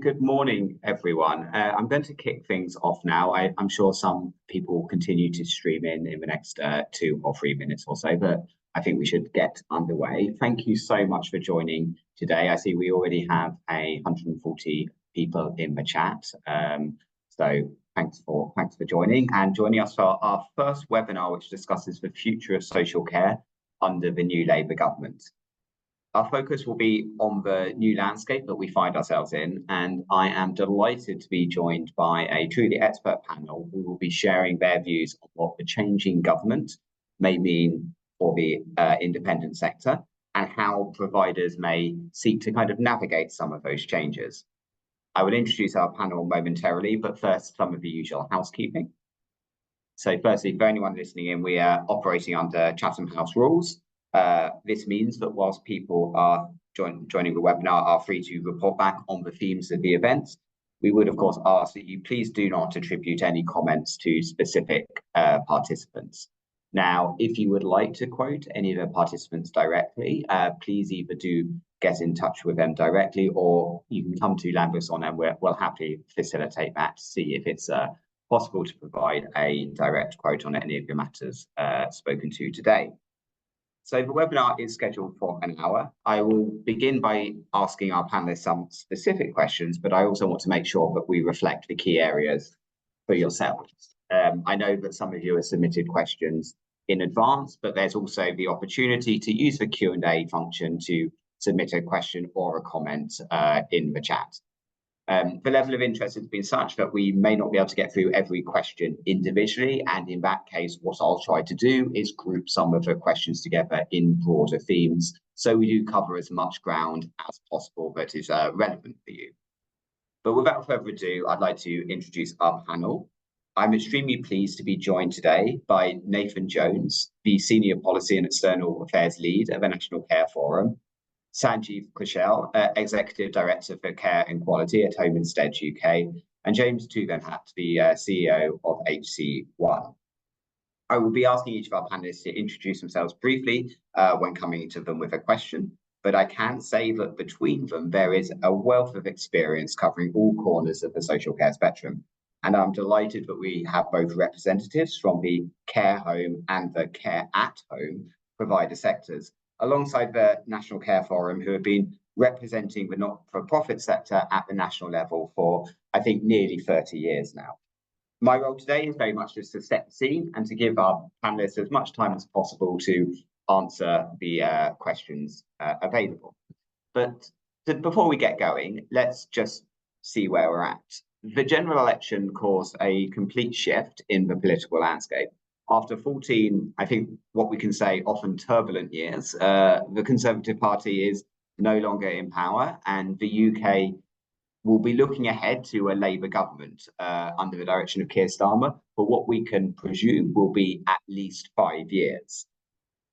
Good morning, everyone. I'm going to kick things off now. I'm sure some people will continue to stream in the next 2 or 3 minutes or so, but I think we should get underway. Thank you so much for joining today. I see we already have 140 people in the chat. So thanks for joining and joining us for our first webinar, which discusses the future of social care under the new Labour government. Our focus will be on the new landscape that we find ourselves in, and I am delighted to be joined by a truly expert panel who will be sharing their views on what the changing government may mean for the independent sector and how providers may seek to kind of navigate some of those changes. I will introduce our panel momentarily, but first, some of the usual housekeeping. So firstly, for anyone listening in, we are operating under Chatham House rules. This means that whilst people are joining the webinar are free to report back on the themes of the event, we would of course ask that you please do not attribute any comments to specific participants. Now, if you would like to quote any of the participants directly, please either do get in touch with them directly, or you can come to LaingBuisson and we'll happily facilitate that to see if it's possible to provide a direct quote on any of the matters spoken to today. So the webinar is scheduled for an hour. I will begin by asking our panelists some specific questions, but I also want to make sure that we reflect the key areas for yourselves. I know that some of you have submitted questions in advance, but there's also the opportunity to use the Q&A function to submit a question or a comment in the chat. The level of interest has been such that we may not be able to get through every question individually, and in that case, what I'll try to do is group some of the questions together in broader themes, so we do cover as much ground as possible that is relevant for you. But without further ado, I'd like to introduce our panel. I'm extremely pleased to be joined today by Nathan Jones, the Senior Policy and External Affairs Lead at the National Care Forum, Sanjeev, Kaushal, Executive Director for Care and Quality at Home Instead UK, and James Tugendhat, the CEO of HC1. I will be asking each of our panelists to introduce themselves briefly when coming to them with a question, but I can say that between them there is a wealth of experience covering all corners of the social care spectrum. And I'm delighted that we have both representatives from the care home and the care at home provider sectors, alongside the National Care Forum, who have been representing the not-for-profit sector at the national level for, I think, nearly 30 years now. My role today is very much just to set the scene and to give our panelists as much time as possible to answer the questions available. But before we get going, let's just see where we're at. The general election caused a complete shift in the political landscape. After 14, I think what we can say, often turbulent years, the Conservative Party is no longer in power, and the UK will be looking ahead to a Labour government under the direction of Keir Starmer for what we can presume will be at least 5 years.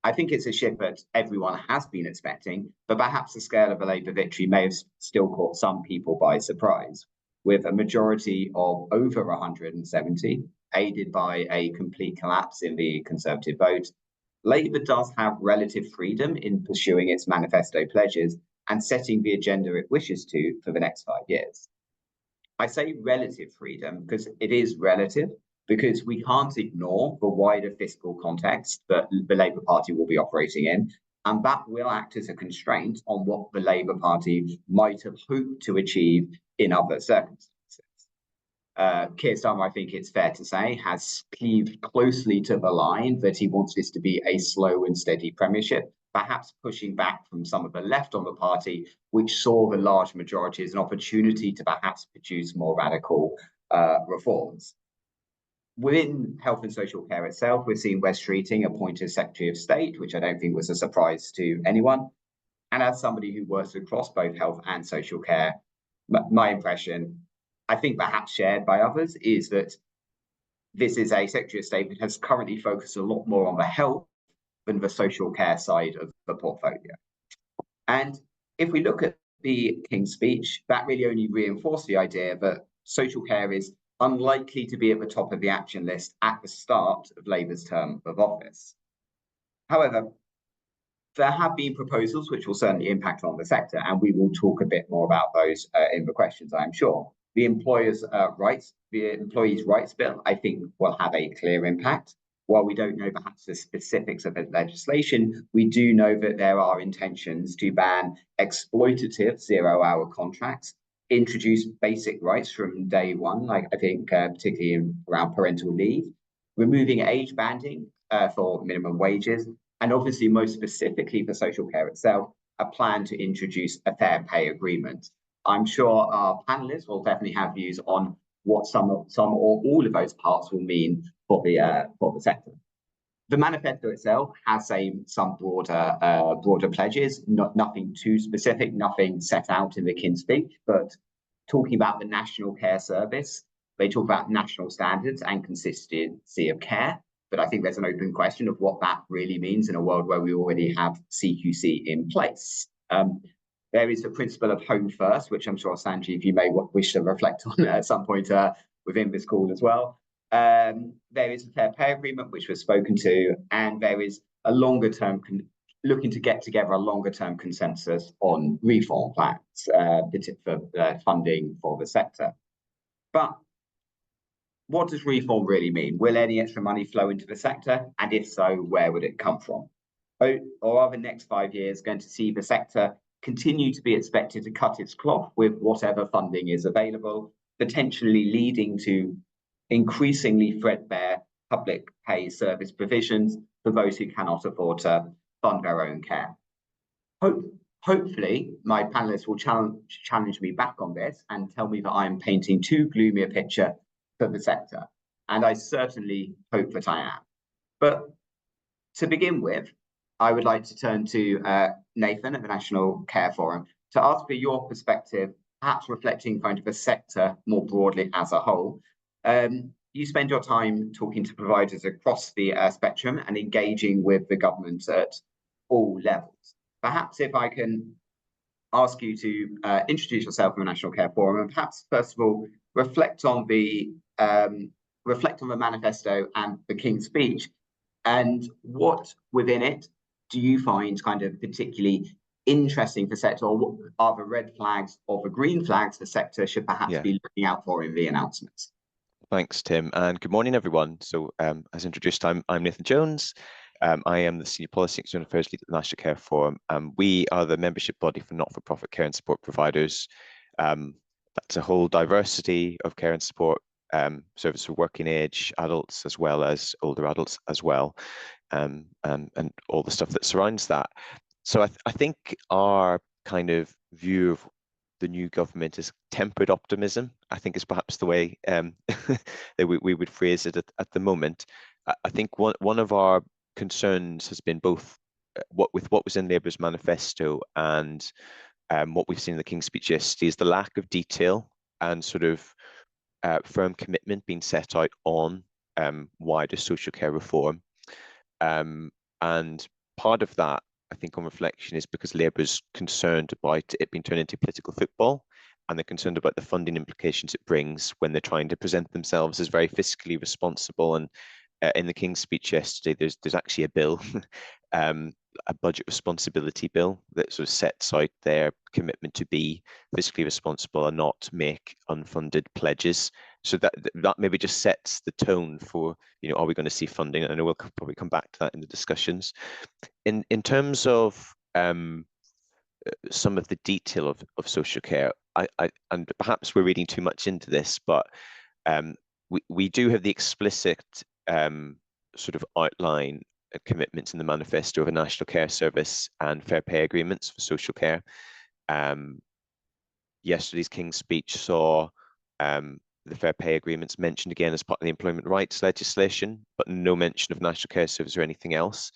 I think it's a shift that everyone has been expecting, but perhaps the scale of a Labour victory may have still caught some people by surprise, with a majority of over 170, aided by a complete collapse in the Conservative vote. Labour does have relative freedom in pursuing its manifesto pledges and setting the agenda it wishes to for the next 5 years. I say relative freedom because it is relative, because we can't ignore the wider fiscal context that the Labour Party will be operating in, and that will act as a constraint on what the Labour Party might have hoped to achieve in other circumstances. Keir Starmer, I think it's fair to say, has cleaved closely to the line that he wants this to be a slow and steady premiership, perhaps pushing back from some of the left on the party, which saw the large majority as an opportunity to perhaps produce more radical reforms. Within health and social care itself, we've seen Wes Streeting appointed as Secretary of State, which I don't think was a surprise to anyone. And as somebody who works across both health and social care, my impression, I think perhaps shared by others, is that this is a Secretary of State that has currently focused a lot more on the health than the social care side of the portfolio. And if we look at the King's speech, that really only reinforced the idea that social care is unlikely to be at the top of the action list at the start of Labour's term of office. However, There have been proposals which will certainly impact on the sector, and we will talk a bit more about those in the questions, I'm sure. The the employees' rights bill, I think, will have a clear impact. While we don't know perhaps the specifics of the legislation, we do know that there are intentions to ban exploitative zero-hour contracts, introduce basic rights from day one, like I think particularly around parental leave, removing age banding for minimum wages, and obviously most specifically for social care itself, a plan to introduce a fair pay agreement. I'm sure our panelists will definitely have views on what some or all of those parts will mean for the sector. The manifesto itself has some broader pledges, nothing too specific, nothing set out in the King's Speech, but talking about the National Care Service, they talk about national standards and consistency of care. But I think there's an open question of what that really means in a world where we already have CQC in place. There is the principle of home first, which I'm sure, Sanjeev, you may wish to reflect on at some point within this call as well. There is a fair pay agreement, which was spoken to, and there is a longer term, looking to get together a longer term consensus on reform plans for funding for the sector. But what does reform really mean? Will any extra money flow into the sector? And if so, where would it come from? Or are the next 5 years going to see the sector continue to be expected to cut its cloth with whatever funding is available, potentially leading to increasingly threadbare public pay service provisions for those who cannot afford to fund their own care? Hopefully, my panelists will challenge me back on this and tell me that I'm painting too gloomy a picture for the sector. And I certainly hope that I am. But to begin with, I would like to turn to Nathan at the National Care Forum to ask for your perspective, perhaps reflecting kind of the sector more broadly as a whole. You spend your time talking to providers across the spectrum and engaging with the government at all levels. Perhaps if I can ask you to introduce yourself in the National Care Forum, and perhaps first of all reflect on the manifesto and the King's Speech, and what within it do you find kind of particularly interesting for sector, or what are the red flags or the green flags the sector should perhaps be looking out for in the announcements? Thanks, Tim, and good morning, everyone. So, as introduced, I'm Nathan Jones. I am the Senior Policy and External Affairs Lead at the National Care Forum. We are the membership body for not-for-profit care and support providers. That's a whole diversity of care and support service for working age adults as well as older adults as well, and all the stuff that surrounds that. So I think our kind of view of the new government is tempered optimism, I think is perhaps the way that we would phrase it at the moment. I think one of our concerns has been both what was in Labour's manifesto and what we've seen in the King's Speech yesterday is the lack of detail and sort of firm commitment being set out on wider social care reform. And part of that, I think, on reflection, is because Labour's concerned about it being turned into political football, and they're concerned about the funding implications it brings when they're trying to present themselves as very fiscally responsible. And in the King's Speech yesterday, there's actually a bill, a budget responsibility bill that sort of sets out their commitment to be fiscally responsible and not make unfunded pledges. So that maybe just sets the tone for, are we going to see funding? And I know we'll probably come back to that in the discussions. In terms of some of the detail of social care, and perhaps we're reading too much into this, but we do have the explicit sort of outline commitments in the manifesto of a national care service and fair pay agreements for social care. Yesterday's King's Speech saw the fair pay agreements mentioned again as part of the employment rights legislation, but no mention of national care service or anything else.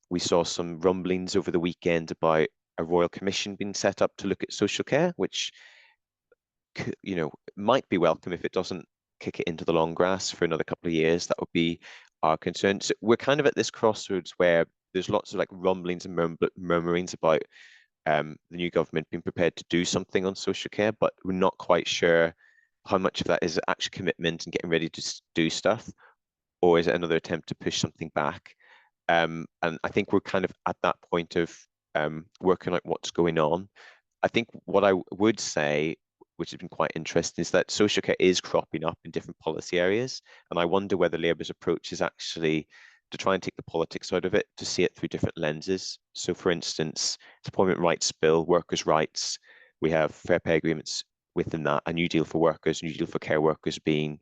We saw some rumblings over the weekend about a royal commission being set up to look at social care, which might be welcome if it doesn't kick it into the long grass for another couple of years. That would be our concern. So we're kind of at this crossroads where there's lots of like rumblings and murmurings about the new government being prepared to do something on social care, but we're not quite sure how much of that is actual commitment and getting ready to do stuff, or is it another attempt to push something back? And I think we're kind of at that point of working out what's going on. I think what I would say, which has been quite interesting, is that social care is cropping up in different policy areas. And I wonder whether Labour's approach is actually to try and take the politics out of it, to see it through different lenses. So for instance, the Employment Rights Bill, workers' rights, we have fair pay agreements within that, a new deal for workers, a new deal for care workers being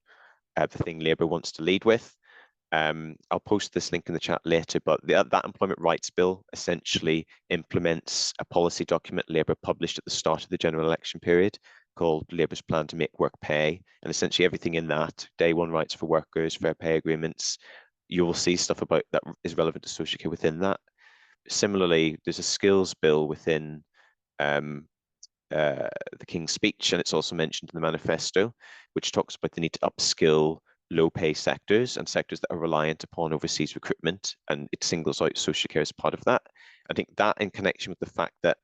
the thing Labour wants to lead with. I'll post this link in the chat later, but that Employment Rights Bill essentially implements a policy document Labour published at the start of the general election period called Labour's Plan to Make Work Pay. And essentially everything in that, day one rights for workers, fair pay agreements, you will see stuff about that is relevant to social care within that. Similarly, there's a skills bill within the King's Speech, and it's also mentioned in the manifesto, which talks about the need to upskill low pay sectors and sectors that are reliant upon overseas recruitment, and it singles out social care as part of that. I think that in connection with the fact that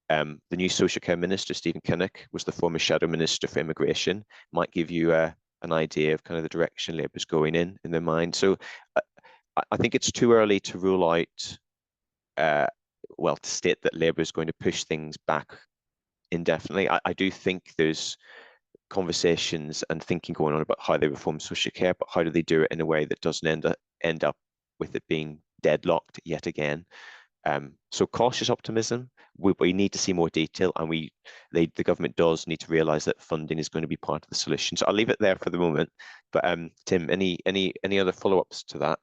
the new social care minister, Stephen Kinnock, was the former shadow minister for immigration, might give you an idea of kind of the direction Labour's going in their mind. So I think it's too early to rule out, well, to state that Labour is going to push things back indefinitely. I do think there's conversations and thinking going on about how they reform social care, but how do they do it in a way that doesn't end up with it being deadlocked yet again. So cautious optimism. We need to see more detail, and the government does need to realise that funding is going to be part of the solution. So I'll leave it there for the moment. But Tim, any other follow-ups to that?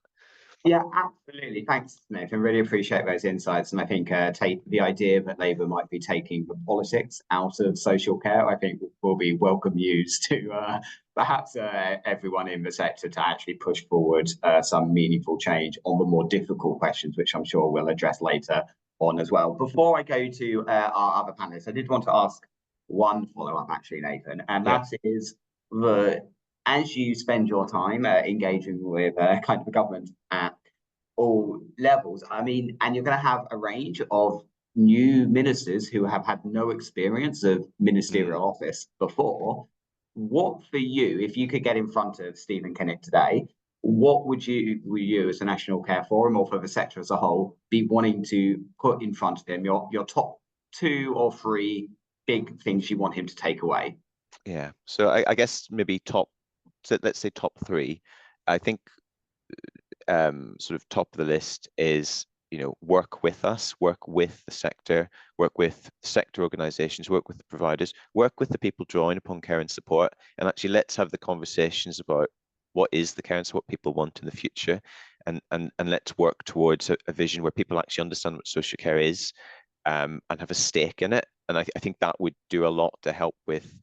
Yeah, absolutely. Thanks, Nathan. Really appreciate those insights. And I think take the idea that Labour might be taking the politics out of social care, I think will be welcome news to perhaps everyone in the sector to actually push forward some meaningful change on the more difficult questions, which I'm sure we'll address later on as well. Before I go to our other panelists, I did want to ask one follow-up actually, Nathan, and that is as you spend your time engaging with kind of the government at all levels, I mean, and you're going to have a range of new ministers who have had no experience of ministerial office before. What for you, if you could get in front of Stephen Kinnock today, what would you as the National Care Forum or for the sector as a whole be wanting to put in front of him? Your top 2 or 3 big things you want him to take away? Yeah, so I guess maybe let's say top 3. I think sort of top of the list is, work with us, work with the sector, work with sector organisations, work with the providers, work with the people drawing upon care and support, and actually let's have the conversations about what is the care and support people want in the future, and let's work towards a vision where people actually understand what social care is, and have a stake in it. And I think that would do a lot to help with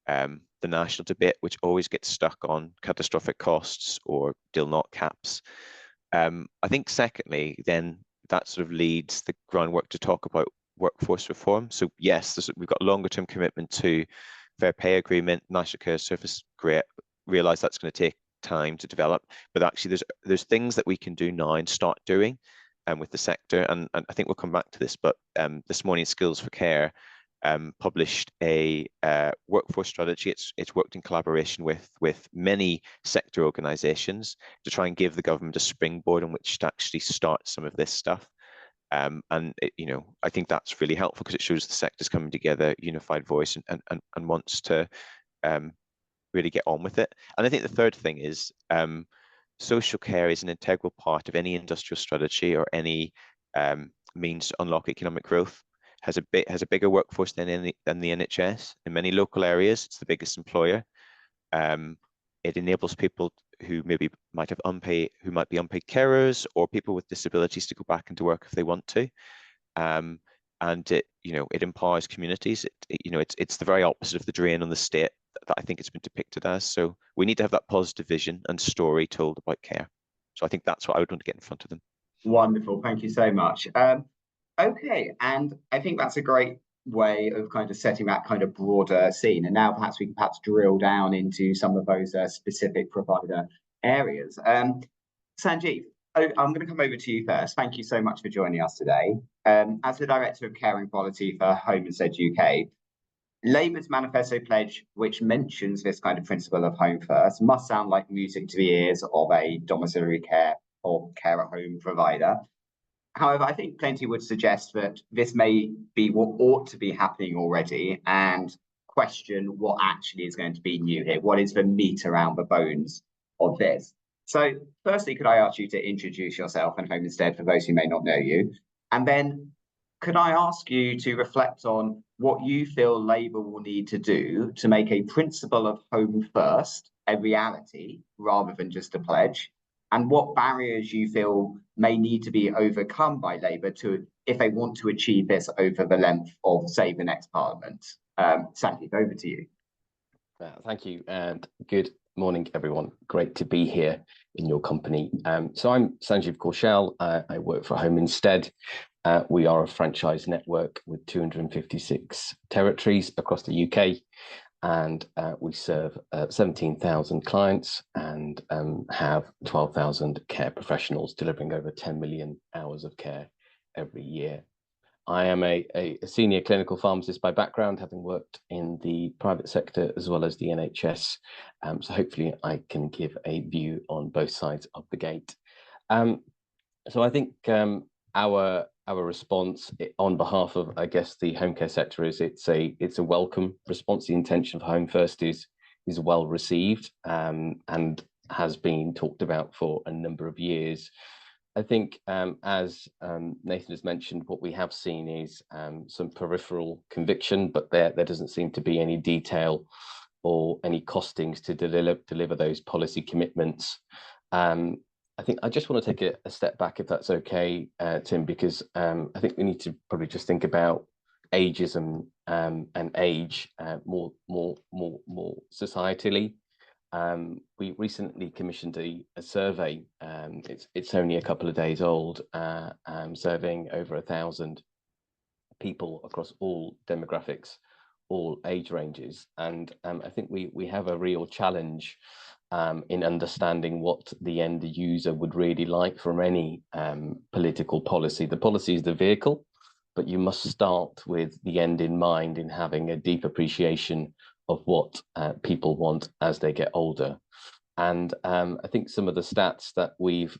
the national debate, which always gets stuck on catastrophic costs or deal not caps. I think secondly, then that sort of leads the groundwork to talk about workforce reform. So yes, we've got longer term commitment to fair pay agreement, national care service, great, realise that's going to take time to develop, but actually there's things that we can do now and start doing with the sector, and I think we'll come back to this, but this morning Skills for Care published a workforce strategy. It's worked in collaboration with many sector organisations to try and give the government a springboard on which to actually start some of this stuff. And I think that's really helpful because it shows the sector's coming together, unified voice, and wants to really get on with it. And I think the third thing is social care is an integral part of any industrial strategy or any means to unlock economic growth. Has a bigger workforce than the NHS. In many local areas, it's the biggest employer. It enables people who might be unpaid carers or people with disabilities to go back into work if they want to. And it empowers communities. It's the very opposite of the drain on the state that I think it's been depicted as. So we need to have that positive vision and story told about care. So I think that's what I would want to get in front of them. Wonderful, thank you so much. Okay, and I think that's a great way of kind of setting that kind of broader scene. And now perhaps we can drill down into some of those specific provider areas. Sanjeev, I'm going to come over to you first. Thank you so much for joining us today. As the Director of Care and Quality for Homestead UK, Labour's manifesto pledge, which mentions this kind of principle of home first, must sound like music to the ears of a domiciliary care of care at home provider. However, I think plenty would suggest that this may be what ought to be happening already, and question what actually is going to be new here. What is the meat around the bones of this? So firstly, could I ask you to introduce yourself and Home Instead for those who may not know you? And then could I ask you to reflect on what you feel Labour will need to do to make a principle of home first a reality rather than just a pledge? And what barriers you feel may need to be overcome by Labour if they want to achieve this over the length of, say, the next Parliament? Sanjeev, over to you. Thank you, and good morning, everyone. Great to be here in your company. So I'm Sanjeev Kaushal. I work for Home Instead. We are a franchise network with 256 territories across the UK. And we serve 17,000 clients and have 12,000 care professionals delivering over 10 million hours of care every year. I am a senior clinical pharmacist by background, having worked in the private sector as well as the NHS. So hopefully I can give a view on both sides of the gate. So I think our response on behalf of, I guess, the home care sector is it's a welcome response. The intention of Home First is well received and has been talked about for a number of years. I think, as Nathan has mentioned, what we have seen is some peripheral conviction, but there doesn't seem to be any detail or any costings to deliver those policy commitments. I think I just want to take a step back, if that's okay, Tim, because I think we need to probably just think about ageism and age more societally. We recently commissioned a survey. It's only a couple of days old, surveying over 1,000 people across all demographics, all age ranges, and I think we have a real challenge in understanding what the end user would really like from any political policy. The policy is the vehicle, but you must start with the end in mind in having a deep appreciation of what people want as they get older. And I think some of the stats that we've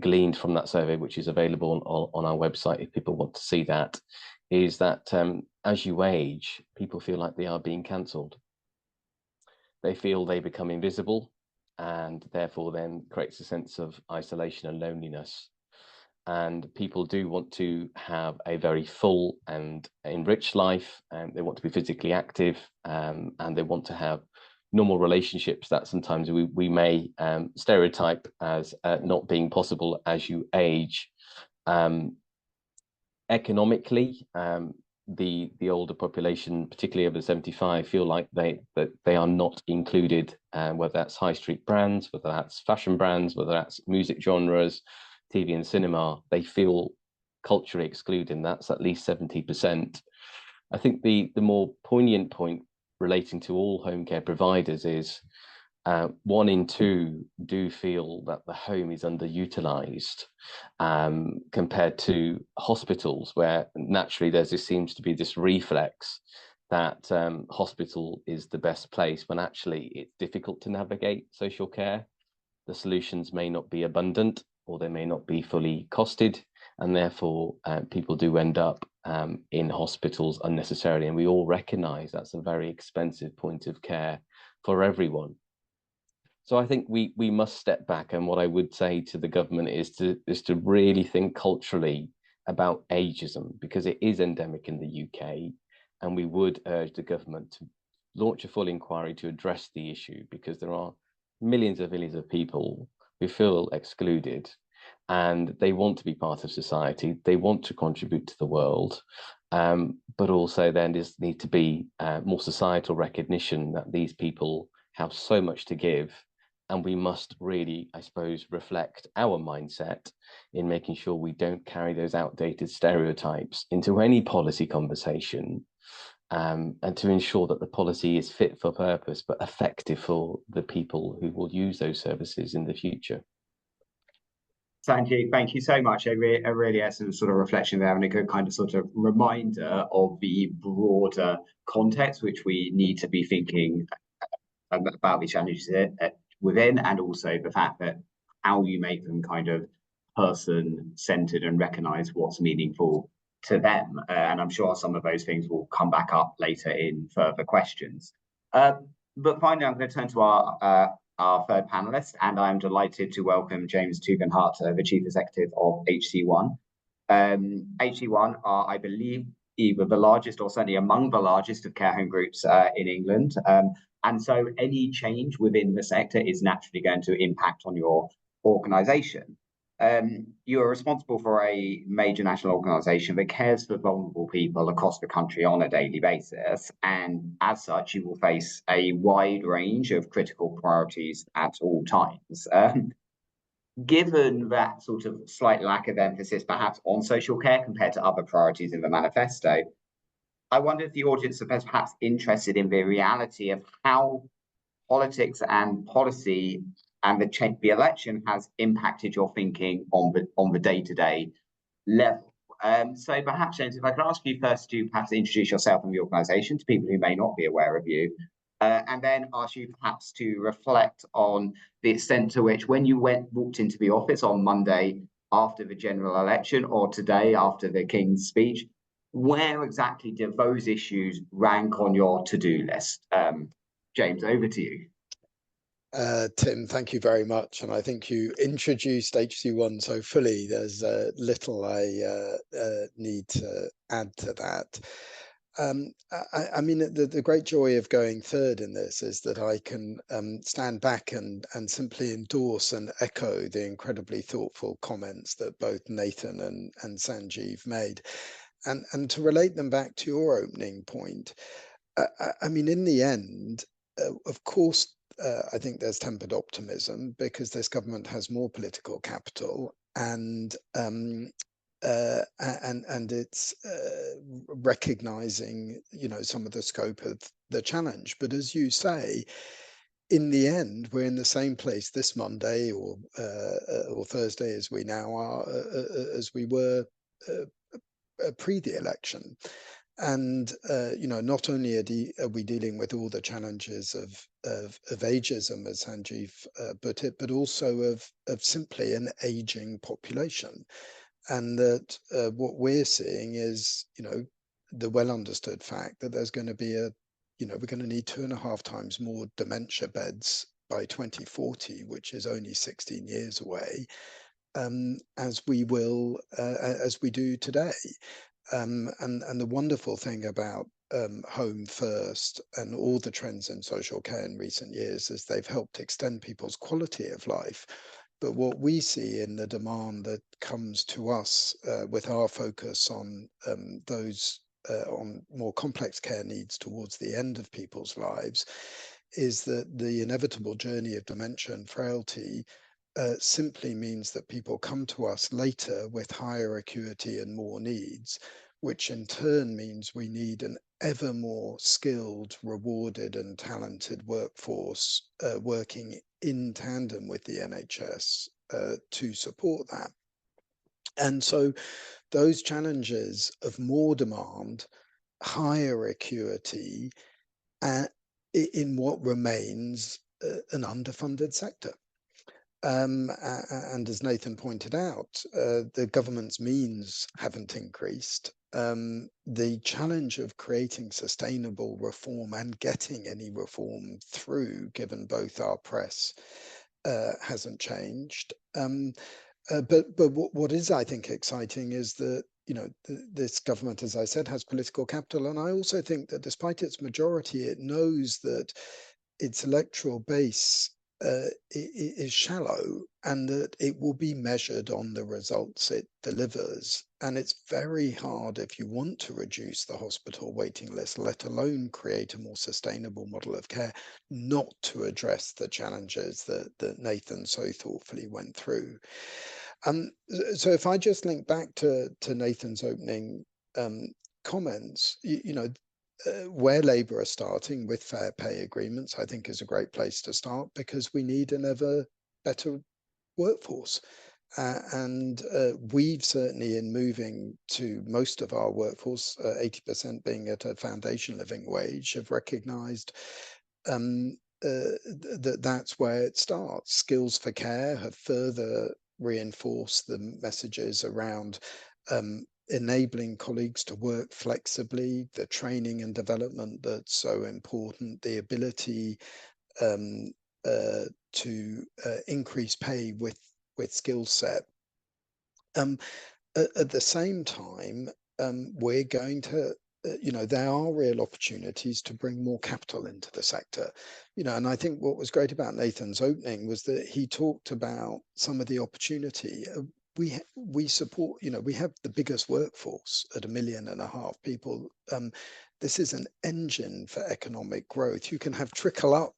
gleaned from that survey, which is available on our website if people want to see that, is that as you age, people feel like they are being cancelled. They feel they become invisible, and therefore then creates a sense of isolation and loneliness. And people do want to have a very full and enriched life, and they want to be physically active, and they want to have normal relationships that sometimes we may stereotype as not being possible as you age. Economically, the older population, particularly over 75, feel like they are not included, whether that's high street brands, whether that's fashion brands, whether that's music genres, TV and cinema. They feel culturally excluded, and that's at least 70%. I think the more poignant point relating to all home care providers is 1 in 2 do feel that the home is underutilized compared to hospitals, where naturally seems to be this reflex that hospital is the best place, when actually it's difficult to navigate social care. The solutions may not be abundant, or they may not be fully costed, and therefore people do end up in hospitals unnecessarily. And we all recognize that's a very expensive point of care for everyone. So I think we must step back, and what I would say to the government is to really think culturally about ageism, because it is endemic in the UK, and we would urge the government to launch a full inquiry to address the issue, because there are millions of people who feel excluded, and they want to be part of society, they want to contribute to the world, but also then there needs to be more societal recognition that these people have so much to give. And we must really, I suppose, reflect our mindset in making sure we don't carry those outdated stereotypes into any policy conversation, and to ensure that the policy is fit for purpose, but effective for the people who will use those services in the future. Sanjeev, thank you so much. A really excellent sort of reflection there, and a good kind of sort of reminder of the broader context which we need to be thinking about the challenges within, and also the fact that how you make them kind of person-centered and recognize what's meaningful to them. And I'm sure some of those things will come back up later in further questions. But finally, I'm going to turn to our third panelist, and I'm delighted to welcome James Tugendhat, the Chief Executive of HC1. HC1 are, I believe, either the largest or certainly among the largest of care home groups in England. And so any change within the sector is naturally going to impact on your organisation. You are responsible for a major national organisation that cares for vulnerable people across the country on a daily basis. And as such, you will face a wide range of critical priorities at all times. Given that sort of slight lack of emphasis perhaps on social care compared to other priorities in the manifesto, I wonder if the audience are perhaps interested in the reality of how politics and policy and the election has impacted your thinking on the day-to-day level. So perhaps, James, if I could ask you first to perhaps introduce yourself and the organisation to people who may not be aware of you, and then ask you perhaps to reflect on the extent to which, when you walked into the office on Monday after the general election, or today after the King's speech, where exactly do those issues rank on your to-do list? James, over to you. Tim, thank you very much. And I think you introduced HC1 so fully, there's little I need to add to that. I mean, the great joy of going third in this is that I can stand back and simply endorse and echo the incredibly thoughtful comments that both Nathan and Sanjeev made. And to relate them back to your opening point, I mean, in the end, of course, I think there's tempered optimism because this government has more political capital and it's recognizing, you know, some of the scope of the challenge. But as you say, in the end, we're in the same place this Monday or Thursday as we now are, as we were pre the election. And you know, not only are we dealing with all the challenges of ageism, as Sanjeev put it, but also of simply an aging population, and that what we're seeing is, you know, the well understood fact that there's going to be we're going to need 2.5 times more dementia beds by 2040, which is only 16 years away, as we do today. And the wonderful thing about Home First and all the trends in social care in recent years is they've helped extend people's quality of life. But what we see in the demand that comes to us with our focus on those on more complex care needs towards the end of people's lives is that the inevitable journey of dementia and frailty simply means that people come to us later with higher acuity and more needs, which in turn means we need an ever more skilled, rewarded and talented workforce working in tandem with the NHS to support that. And so those challenges of more demand, higher acuity, in what remains an underfunded sector. And as Nathan pointed out, the government's means haven't increased. The challenge of creating sustainable reform and getting any reform through, given both our press, hasn't changed. But what is, I think, exciting is that, you know, this government, as I said, has political capital. And I also think that despite its majority, it knows that its electoral base is shallow and that it will be measured on the results it delivers. And it's very hard, if you want to reduce the hospital waiting list, let alone create a more sustainable model of care, not to address the challenges that Nathan so thoughtfully went through. So if I just link back to Nathan's opening comments, where Labour are starting with fair pay agreements, I think is a great place to start, because we need an ever better workforce. And we've certainly, in moving to most of our workforce, 80% being at a foundation living wage, have recognised that's where it starts. Skills for Care have further reinforced the messages around enabling colleagues to work flexibly, the training and development that's so important, the ability to increase pay with skill set. At the same time, we're going to, there are real opportunities to bring more capital into the sector, and I think what was great about Nathan's opening was that he talked about some of the opportunity. We support, we have the biggest workforce at 1.5 million people. This is an engine for economic growth. You can have trickle up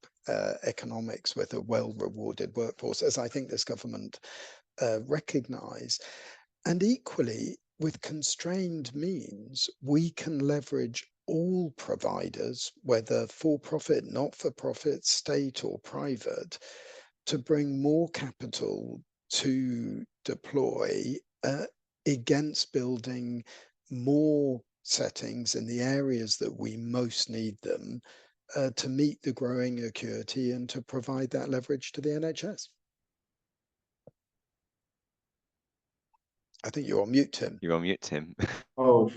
economics with a well-rewarded workforce, as I think this government recognise. And equally, with constrained means, we can leverage all providers, whether for-profit, not-for-profit, state or private, to bring more capital to deploy against building more settings in the areas that we most need them to meet the growing acuity and to provide that leverage to the NHS. I think you're on mute, Tim. You're on mute, Tim. Oh,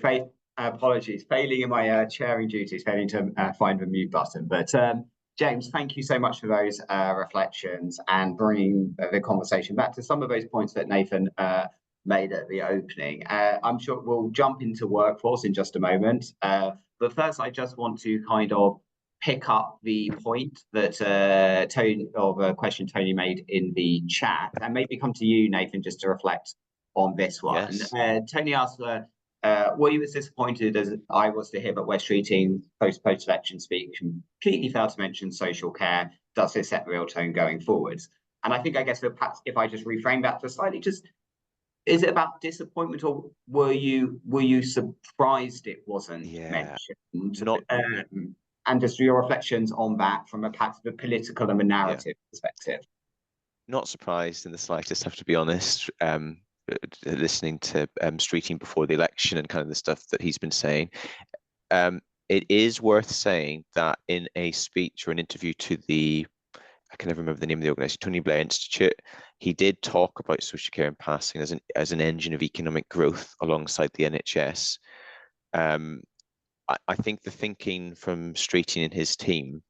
apologies. Failing in my chairing duties, failing to find the mute button. But James, thank you so much for those reflections and bringing the conversation back to some of those points that Nathan made at the opening. I'm sure we'll jump into workforce in just a moment. But first, I just want to kind of pick up the point that Tony, or the question Tony made in the chat, and maybe come to you, Nathan, just to reflect on this one. Yes. Tony asked, were you as disappointed as I was to hear that West Streeting post-election speak completely failed to mention social care? Does this set the real tone going forwards? And I think, I guess, perhaps if I just reframe that just slightly, just is it about disappointment, or were you surprised it wasn't mentioned? And just your reflections on that from perhaps the political and the narrative perspective. Not surprised in the slightest, have to be honest. Listening to Streeting before the election and kind of the stuff that he's been saying, it is worth saying that in a speech or an interview to the, I can never remember the name of the organisation, Tony Blair Institute, he did talk about social care in passing as an engine of economic growth alongside the NHS. I think the thinking from Streeting and his team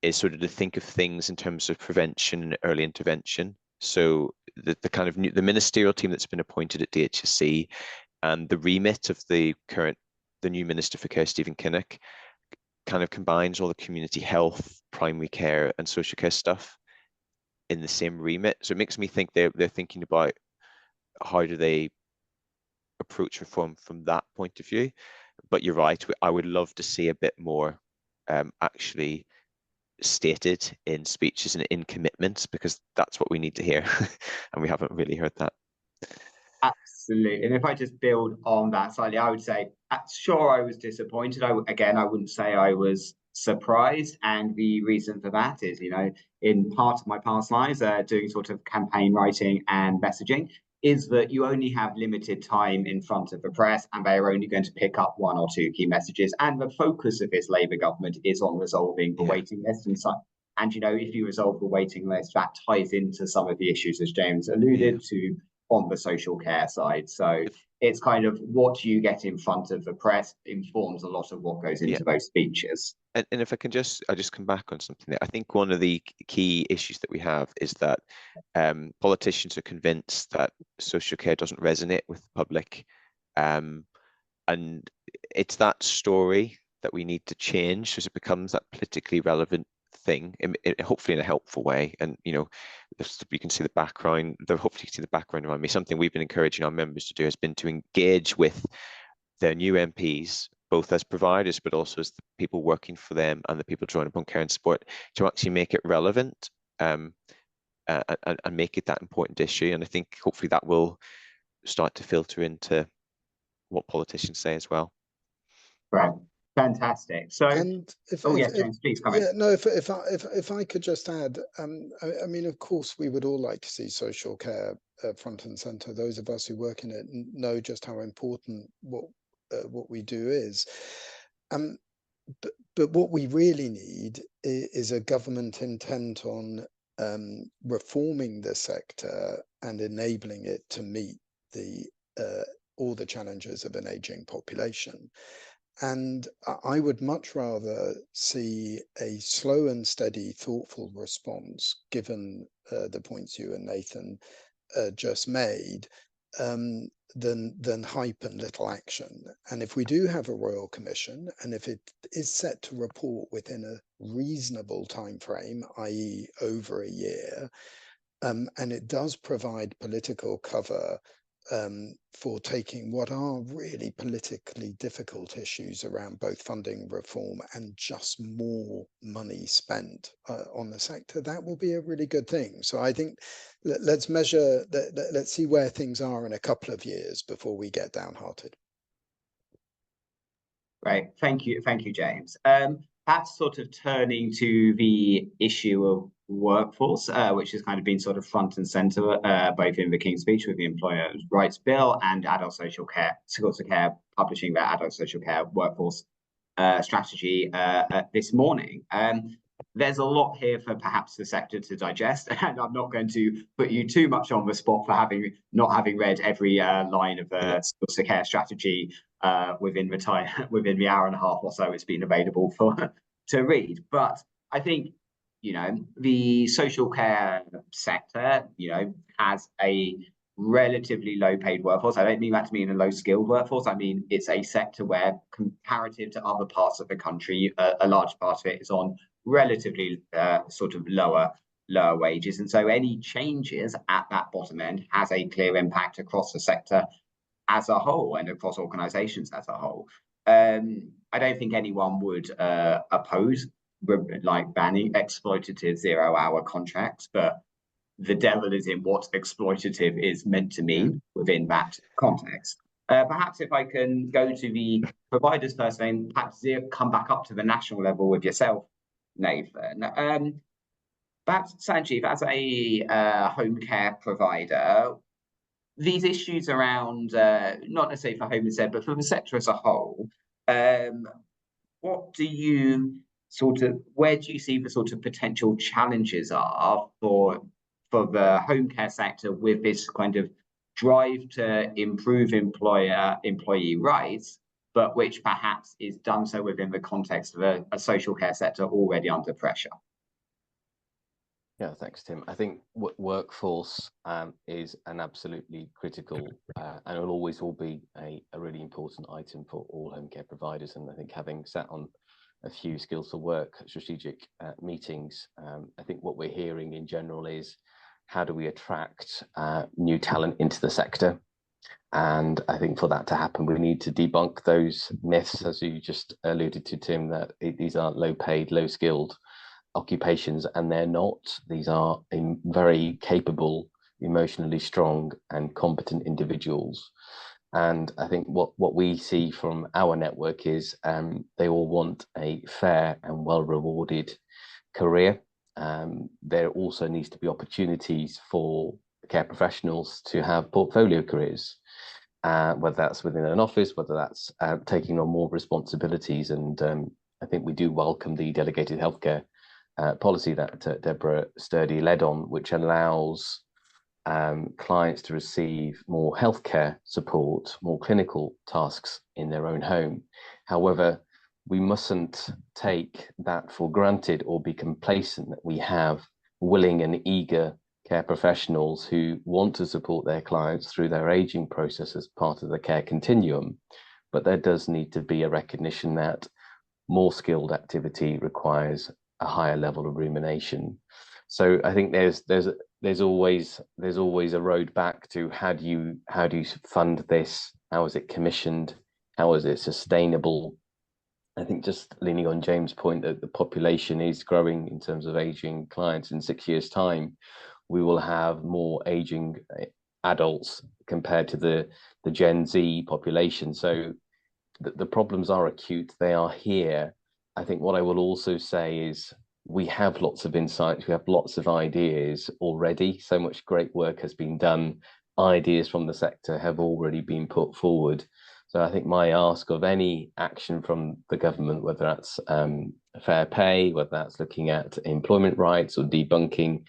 is sort of to think of things in terms of prevention and early intervention. So the kind of the ministerial team that's been appointed at DHSC and the remit of the new Minister for Care, Stephen Kinnock, kind of combines all the community health, primary care and social care stuff in the same remit. So it makes me think they're thinking about how do they approach reform from that point of view. But you're right, I would love to see a bit more actually stated in speeches and in commitments, because that's what we need to hear. And we haven't really heard that. Absolutely. And if I just build on that slightly, I would say, sure, I was disappointed. I wouldn't say I was surprised. And the reason for that is, in part of my past lives, doing sort of campaign writing and messaging, is that you only have limited time in front of the press, and they are only going to pick up one or two key messages. And the focus of this Labour government is on resolving the waiting list and so. And if you resolve the waiting list, that ties into some of the issues, as James alluded to, on the social care side. So it's kind of what you get in front of the press informs a lot of what goes into those speeches. And if I'll just come back on something there. I think one of the key issues that we have is that politicians are convinced that social care doesn't resonate with the public. And it's that story that we need to change as it becomes that politically relevant thing, hopefully in a helpful way. And you can see the background, hopefully you can see the background around me. Something we've been encouraging our members to do has been to engage with their new MPs, both as providers but also as the people working for them and the people drawing upon care and support, to actually make it relevant and make it that important issue. And I think hopefully that will start to filter into what politicians say as well. Right. Fantastic. So, and James, please come in. Yeah, no. If I could just add, I mean, of course, we would all like to see social care front and center. Those of us who work in it know just how important what we do is. but what we really need is a government intent on reforming the sector and enabling it to meet the all the challenges of an aging population. And I would much rather see a slow and steady, thoughtful response, given the points you and Nathan just made, than hype and little action. And if we do have a Royal Commission, and if it is set to report within a reasonable time frame, i.e. over a year, and it does provide political cover for taking what are really politically difficult issues around both funding reform and just more money spent on the sector, that will be a really good thing. So I think let's measure, let's see where things are in a couple of years before we get downhearted. Right, thank you, James. Perhaps sort of turning to the issue of workforce, which has kind of been sort of front and centre, both in the King's Speech with the Employers' Rights Bill and Adult Social Care publishing their Adult Social Care Workforce strategy this morning. There's a lot here for perhaps the sector to digest, and I'm not going to put you too much on the spot for not having read every line of the social care strategy within the hour and a half or so it's been available to read. But I think, you know, the social care sector, you know, has a relatively low paid workforce. I don't mean that to mean a low skilled workforce. I mean, it's a sector where, comparative to other parts of the country, a large part of it is on relatively sort of lower wages. And so any changes at that bottom end has a clear impact across the sector as a whole and across organizations as a whole. I don't think anyone would oppose like banning exploitative 0-hour contracts, but the devil is in what exploitative is meant to mean within that context. Perhaps if I can go to the providers first, then perhaps come back up to the national level with yourself, Nathan. Perhaps Sanjeev, as a home care provider, these issues around, not necessarily for home instead, but for the sector as a whole, what do you where do you see the sort of potential challenges are for the home care sector with this kind of drive to improve employee rights, but which perhaps is done so within the context of a social care sector already under pressure? Yeah, thanks, Tim. I think workforce is an absolutely critical and it always will be a really important item for all home care providers. And I think having sat on a few skills for work strategic meetings, I think what we're hearing in general is how do we attract new talent into the sector? And I think for that to happen, we need to debunk those myths, as you just alluded to, Tim, that these are low paid, low skilled occupations, and they're not. These are very capable, emotionally strong and competent individuals. And I think what we see from our network is they all want a fair and well rewarded career. There also needs to be opportunities for care professionals to have portfolio careers, whether that's within an office, whether that's taking on more responsibilities. And I think we do welcome the delegated healthcare policy that Deborah Sturdy led on, which allows clients to receive more healthcare support, more clinical tasks in their own home. However, we mustn't take that for granted or be complacent that we have willing and eager care professionals who want to support their clients through their aging process as part of the care continuum. But there does need to be a recognition that more skilled activity requires a higher level of remuneration. So I think there's always a road back to how do you fund this? How is it commissioned? How is it sustainable? I think just leaning on James' point that the population is growing in terms of aging clients. In 6 years' time, we will have more aging adults compared to the Gen Z population. So the problems are acute. They are here. I think what I will also say is we have lots of insights. We have lots of ideas already. So much great work has been done. Ideas from the sector have already been put forward. So I think my ask of any action from the government, whether that's fair pay, whether that's looking at employment rights or debunking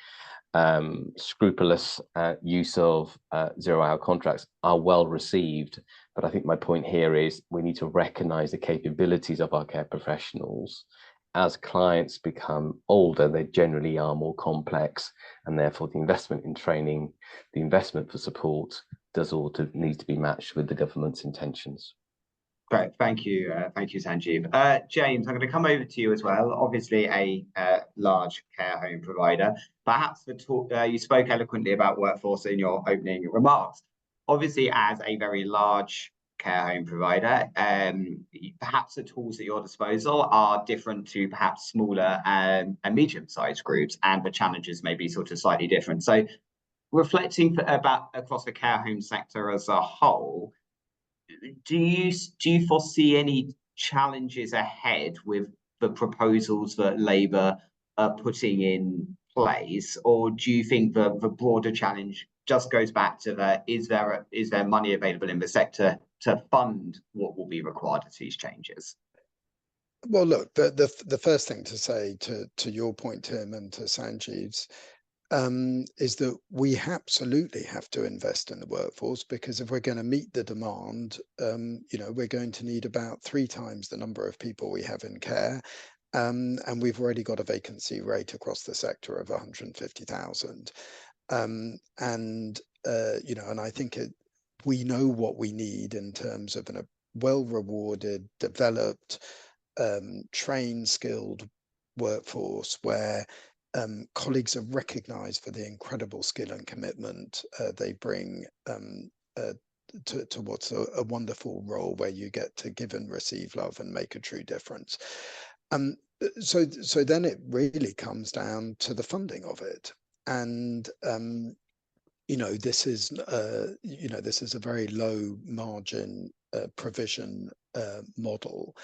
scrupulous use of zero-hour contracts, are well received. But I think my point here is we need to recognize the capabilities of our care professionals. As clients become older, they generally are more complex, and therefore the investment in training, the investment for support needs to be matched with the government's intentions. Great, thank you, Sanjeev. James, I'm going to come over to you as well. Obviously, a large care home provider. Perhaps you spoke eloquently about workforce in your opening remarks. Obviously, as a very large care home provider, perhaps the tools at your disposal are different to perhaps smaller and medium-sized groups, and the challenges may be sort of slightly different. So, reflecting about across the care home sector as a whole, do you foresee any challenges ahead with the proposals that Labour are putting in place, or do you think the broader challenge just goes back to is there money available in the sector to fund what will be required of these changes? Well, look, the first thing to say to your point, Tim, and to Sanjeev's, is that we absolutely have to invest in the workforce, because if we're going to meet the demand, we're going to need about 3 times the number of people we have in care. And we've already got a vacancy rate across the sector of 150,000. And I think we know what we need in terms of a well-rewarded, developed, trained, skilled workforce where colleagues are recognised for the incredible skill and commitment they bring to what's a wonderful role where you get to give and receive love and make a true difference. So then it really comes down to the funding of it, and this is a very low margin provision model.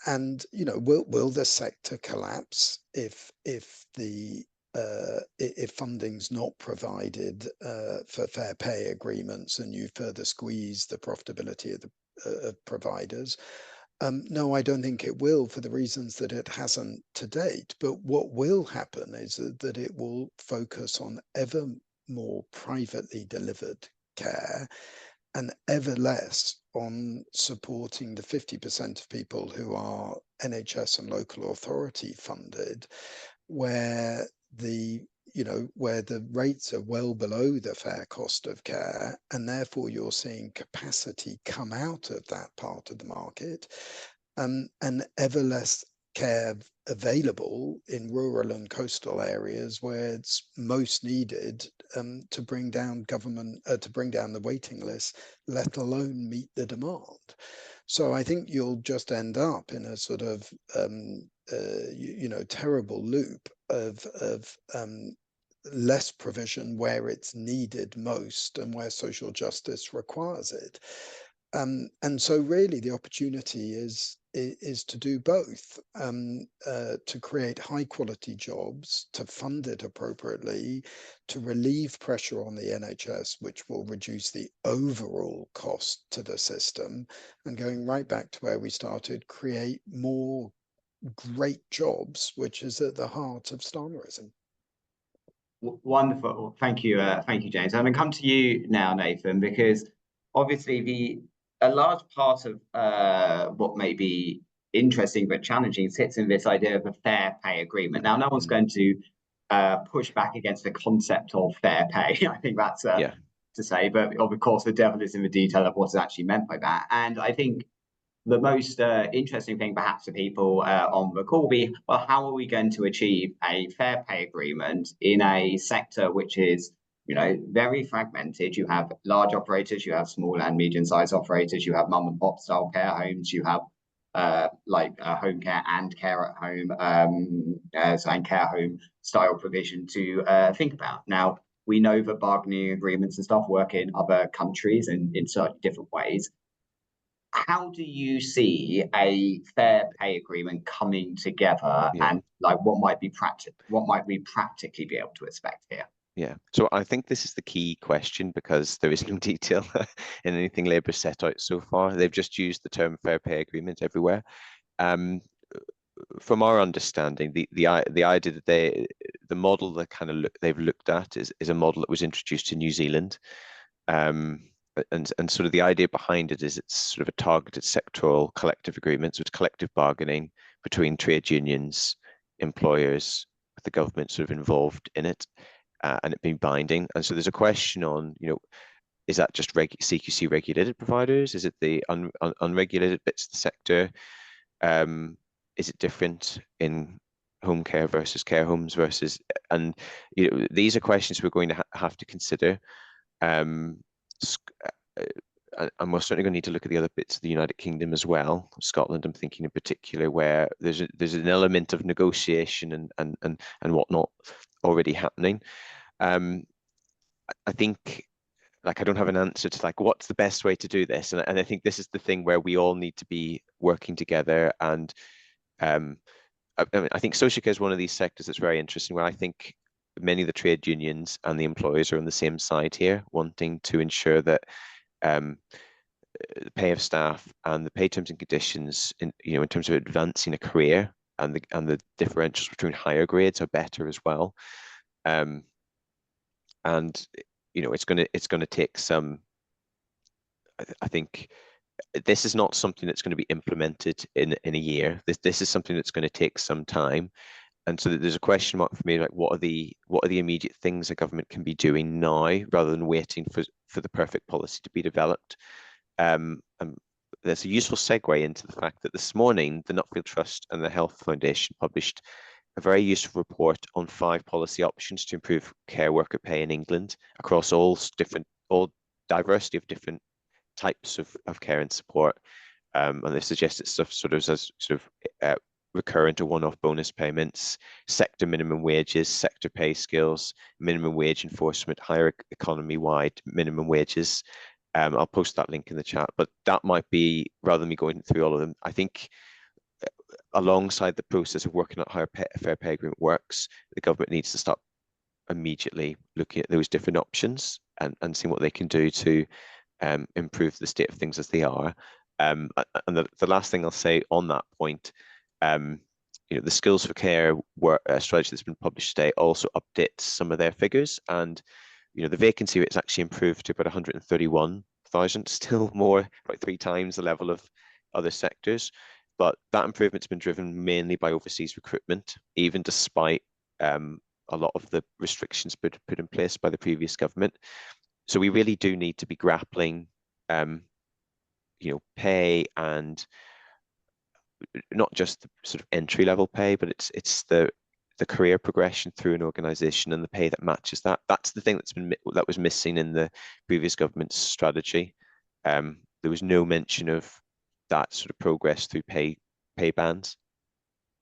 And will the sector collapse if funding's not provided for fair pay agreements, and you further squeeze the profitability of providers? No, I don't think it will, for the reasons that it hasn't to date. But what will happen is that it will focus on ever more privately delivered care, and ever less on supporting the 50% of people who are NHS and local authority funded, where the rates are well below the fair cost of care, and therefore you're seeing capacity come out of that part of the market, and ever less care available in rural and coastal areas where it's most needed to bring down the waiting list, let alone meet the demand. So I think you'll just end up in a sort of terrible loop of less provision where it's needed most and where social justice requires it. And so really the opportunity is to do both, to create high quality jobs, to fund it appropriately, to relieve pressure on the NHS, which will reduce the overall cost to the system, and going right back to where we started, create more great jobs, which is at the heart of Starmerism. Wonderful. Thank you, James. I'm going to come to you now, Nathan, because obviously a large part of what may be interesting but challenging sits in this idea of a fair pay agreement. Now, no one's going to push back against the concept of fair pay. I think that's to say, but of course, the devil is in the detail of what's actually meant by that. And I think the most interesting thing perhaps for people on the call will be, well, how are we going to achieve a fair pay agreement in a sector which is very fragmented? You have large operators, you have small and medium-sized operators, you have mum and pop style care homes, you have home care and care at home and care home style provision to think about. Now, we know that bargaining agreements and stuff work in other countries and in certain different ways. How do you see a fair pay agreement coming together, and what might we practically be able to expect here? Yeah, so I think this is the key question, because there is no detail in anything Labour set out so far. They've just used the term fair pay agreement everywhere. From our understanding, the idea that the model that kind of they've looked at is a model that was introduced in New Zealand, and sort of the idea behind it is it's sort of a targeted sectoral collective agreement, so it's collective bargaining between trade unions, employers, with the government sort of involved in it, and it being binding. And so there's a question on, is that just CQC regulated providers? Is it the unregulated bits of the sector? Is it different in home care versus care homes versus, and these are questions we're going to have to consider. And we're certainly going to need to look at the other bits of the United Kingdom as well. Scotland, I'm thinking in particular, where there's an element of negotiation and whatnot already happening. I think, like, I don't have an answer to like what's the best way to do this, and I think this is the thing where we all need to be working together. And I think social care is one of these sectors that's very interesting, where I think many of the trade unions and the employers are on the same side here, wanting to ensure that the pay of staff and the pay terms and conditions in terms of advancing a career, and the differentials between higher grades are better as well. And it's going to take some. I think this is not something that's going to be implemented in a year. This is something that's going to take some time. And so there's a question mark for me, like what are the immediate things a government can be doing now, rather than waiting for the perfect policy to be developed. And there's a useful segue into the fact that this morning the Nuffield Trust and the Health Foundation published a very useful report on 5 policy options to improve care worker pay in England across all diversity of different types of care and support. And they suggested stuff as recurrent or one-off bonus payments, sector minimum wages, sector pay scales, minimum wage enforcement, higher economy-wide minimum wages. I'll post that link in the chat, but that might be, rather than me going through all of them, I think alongside the process of working out how a fair pay agreement works, the government needs to start immediately looking at those different options and seeing what they can do to improve the state of things as they are. And the last thing I'll say on that point, the Skills for Care strategy that's been published today also updates some of their figures, and the vacancy rate is actually improved to about 131,000, still more, about 3 times the level of other sectors. But that improvement's been driven mainly by overseas recruitment, even despite a lot of the restrictions put in place by the previous government. So we really do need to be grappling, pay, and not just the sort of entry level pay, but it's the career progression through an organisation and the pay that matches that. That's the thing that was missing in the previous government's strategy. There was no mention of that sort of progress through pay bands.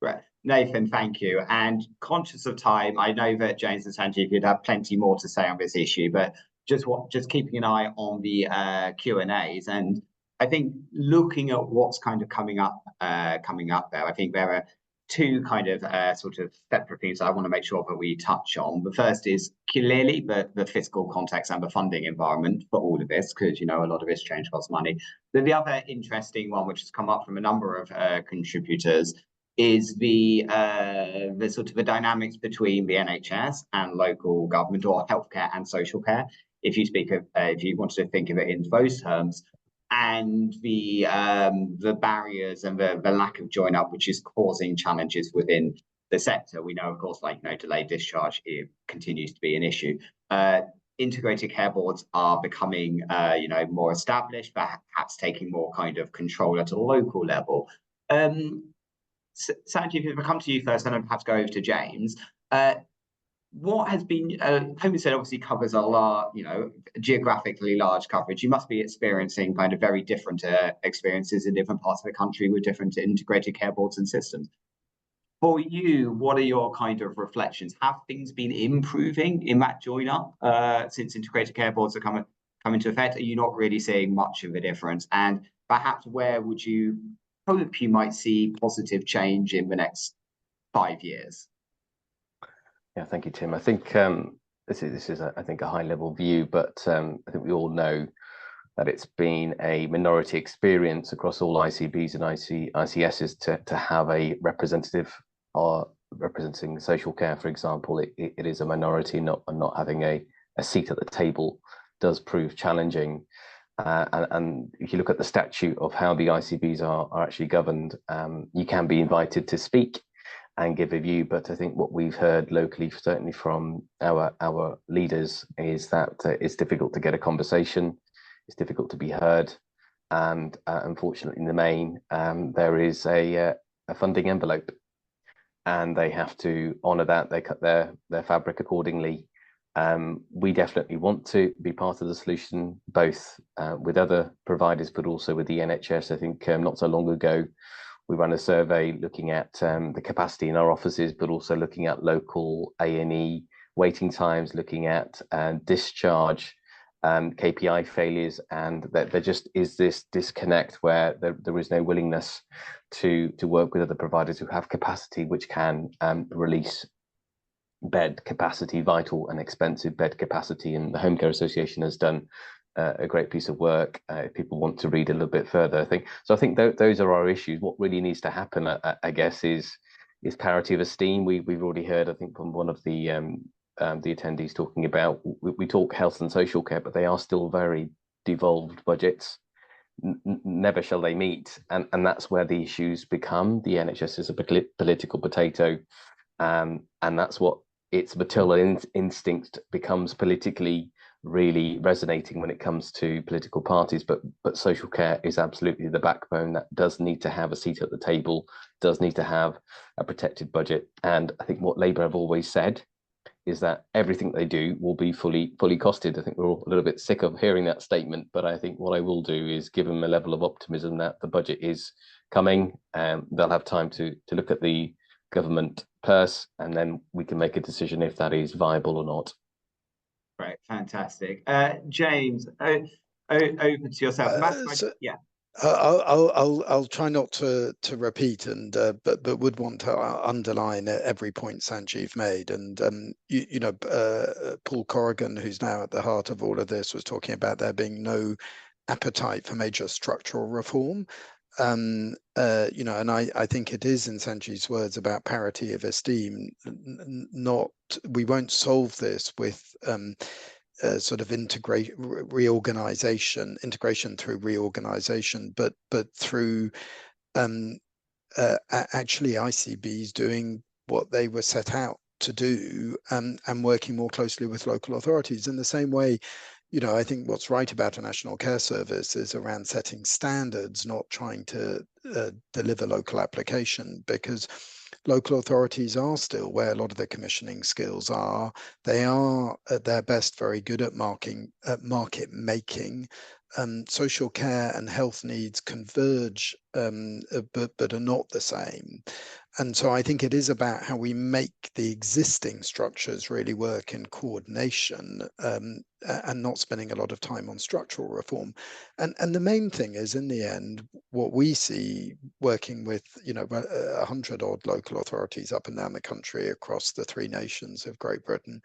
Right. Nathan, thank you. And conscious of time, I know that James and Sanjeev could have plenty more to say on this issue, but just keeping an eye on the Q&As. And I think looking at what's kind of coming up there, I think there are 2 kind of sort of separate things I want to make sure that we touch on. The first is clearly the fiscal context and the funding environment for all of this, because a lot of this change costs money. But the other interesting one, which has come up from a number of contributors, is the sort of the dynamics between the NHS and local government, or healthcare and social care, if you wanted to think of it in those terms, and the barriers and the lack of join up, which is causing challenges within the sector. We know, of course, delayed discharge, it continues to be an issue. Integrated care boards are becoming more established, perhaps taking more kind of control at a local level. Sanjeev, if I come to you first, and then perhaps go over to James. What has been, Home said obviously covers a geographically large coverage. You must be experiencing kind of very different experiences in different parts of the country with different integrated care boards and systems. For you, what are your kind of reflections? Have things been improving in that join up since integrated care boards are come into effect? Are you not really seeing much of a difference? And perhaps where would you hope you might see positive change in the next 5 years? Yeah, thank you, Tim. I think this is I think a high level view, but I think we all know that it's been a minority experience across all ICBs and ICSs to have a representative or representing social care, for example. It is a minority, not having a seat at the table does prove challenging. And if you look at the statute of how the ICBs are actually governed, you can be invited to speak and give a view, but I think what we've heard locally, certainly from our leaders, is that it's difficult to get a conversation, it's difficult to be heard, and unfortunately, in the main, there is a funding envelope, and they have to honour that. They cut their fabric accordingly. We definitely want to be part of the solution, both with other providers, but also with the NHS. I think not so long ago, we ran a survey looking at the capacity in our offices, but also looking at local A&E waiting times, looking at discharge, KPI failures, and that there just is this disconnect where there is no willingness to work with other providers who have capacity, which can release bed capacity, vital and expensive bed capacity. And the Home Care Association has done a great piece of work. If people want to read a little bit further, I think those are our issues. What really needs to happen, I guess, is parity of esteem. We've already heard, I think, from one of the attendees talking about, we talk health and social care, but they are still very devolved budgets. Never shall they meet, and that's where the issues become. The NHS is a political potato, and that's what its maternal instinct becomes politically really resonating when it comes to political parties, but social care is absolutely the backbone that does need to have a seat at the table, does need to have a protected budget. And I think what Labour have always said is that everything they do will be fully costed. I think we're all a little bit sick of hearing that statement, but I think what I will do is give them a level of optimism that the budget is coming, and they'll have time to look at the government purse, and then we can make a decision if that is viable or not. Right, fantastic. James, over to yourself. Yeah. I'll try not to repeat, and but would want to underline every point Sanjeev made. And Paul Corrigan, who's now at the heart of all of this, was talking about there being no appetite for major structural reform. And I think it is, in Sanjeev's words, about parity of esteem. We won't solve this with sort of integration through reorganization, but through actually ICBs doing what they were set out to do, and working more closely with local authorities. In the same way, I think what's right about a national care service is around setting standards, not trying to deliver local application, because local authorities are still where a lot of the commissioning skills are. They are at their best very good at market making. Social care and health needs converge, but are not the same. And so I think it is about how we make the existing structures really work in coordination, and not spending a lot of time on structural reform. And the main thing is, in the end, what we see working with 100 odd local authorities up and down the country across the 3 nations of Great Britain,